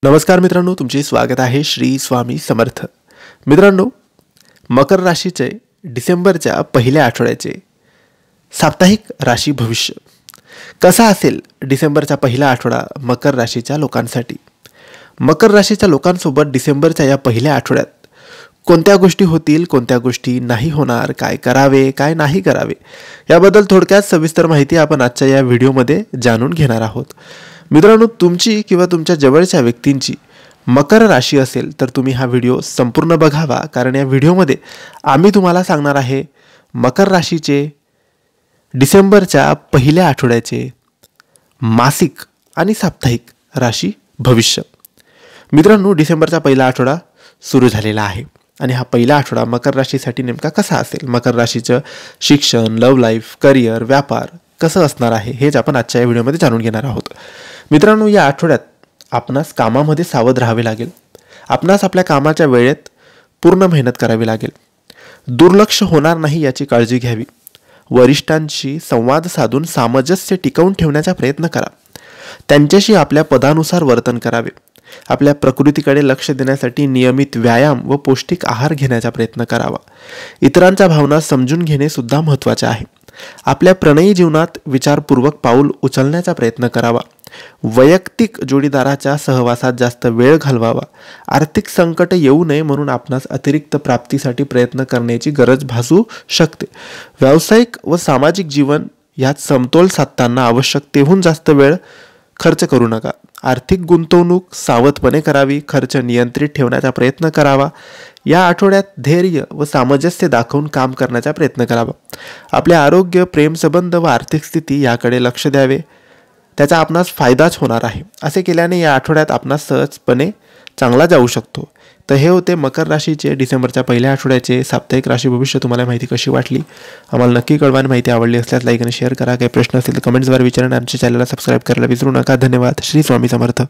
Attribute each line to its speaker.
Speaker 1: नमस्कार मित्रांनो, तुमचे स्वागत आहे श्री स्वामी समर्थ. मित्रांनो, मकर राशीचे डिसेंबरच्या पहिल्या आठवड्याचे साप्ताहिक राशी भविष्य कसा असेल डिसेंबरचा पहिला आठवडा मकर राशीच्या लोकांसाठी. मकर राशीच्या लोकांसोबत डिसेंबरच्या या पहिल्या आठवड्यात कोणत्या गोष्टी होतील, कोणत्या गोष्टी नाही होणार, काय करावे, काय नाही करावे याबद्दल थोडक्यात सविस्तर माहिती आपण आजच्या या व्हिडिओमध्ये जाणून घेणार आहोत. मित्रांनो, तुमची किंवा तुमच्या जवळच्या व्यक्तींची मकर राशी असेल तर तुम्ही हा व्हिडिओ संपूर्ण बघावा, कारण या व्हिडिओमध्ये आम्ही तुम्हाला सांगणार आहे मकर राशीचे डिसेंबरच्या पहिल्या आठवड्याचे मासिक आणि साप्ताहिक राशी भविष्य. मित्रांनो, डिसेंबरचा पहिला आठवडा सुरू झालेला आहे आणि हा पहिला आठवडा मकर राशीसाठी नेमका कसा असेल, मकर राशीचं शिक्षण, लव्ह लाईफ, करिअर, व्यापार कसं असणार आहे हेच आपण आजच्या या व्हिडिओमध्ये जाणून घेणार आहोत. मित्रांनो, या आठवड्यात आपणास कामामध्ये सावध राहावे लागेल. आपणास आपल्या कामाच्या वेळेत पूर्ण मेहनत करावी लागेल. दुर्लक्ष होणार नाही याची काळजी घ्यावी. वरिष्ठांशी संवाद साधून सामंजस्य टिकवून ठेवण्याचा प्रयत्न करा. त्यांच्याशी आपल्या पदानुसार वर्तन करावे. आपल्या प्रकृतीकडे लक्ष देण्यासाठी नियमित व्यायाम व पौष्टिक आहार घेण्याचा प्रयत्न करावा. इतरांच्या भावना समजून घेणे सुद्धा महत्त्वाचे आहे. आपल्या प्रणयी जीवनात विचारपूर्वक पाऊल उचलण्याचा प्रयत्न करावा. वैयक्तिक जोडीदाराच्या सहवासात जास्त वेळ घालवावा. आर्थिक संकट येऊ नये म्हणून आपणास अतिरिक्त प्राप्तीसाठी प्रयत्न करण्याची गरज भासू शकते. व्यावसायिक व सामाजिक जीवन यात समतोल साधताना आवश्यकतेहून जास्त वेळ खर्च करू नका. आर्थिक गुंतवणूक सावधपणे करावी. खर्च नियंत्रित ठेवण्याचा प्रयत्न करावा. या आठवड्यात धैर्य व सामंजस्य दाखवून काम करण्याचा प्रयत्न करावा. आपले आरोग्य, प्रेमसंबंध व आर्थिक स्थिती याकडे लक्ष द्यावे. त्याचा आपणास फायदाच होणार आहे. असे केल्याने या आठवड्यात आपणास सहजपणे चांगला जाऊ शकतो. तर हे होते मकर राशीचे डिसेंबरच्या पहिल्या आठवड्याचे साप्ताहिक राशी भविष्य. तुम्हाला माहिती कशी वाटली आम्हाला नक्की कळवा. माहिती आवडली असल्यास लाईक आणि शेअर करा. काही प्रश्न असतील तर कमेंट्सद्वारे विचारा. आमच्या चॅनलला सबस्क्राईब करायला विसरू नका. धन्यवाद. श्री स्वामी समर्थ.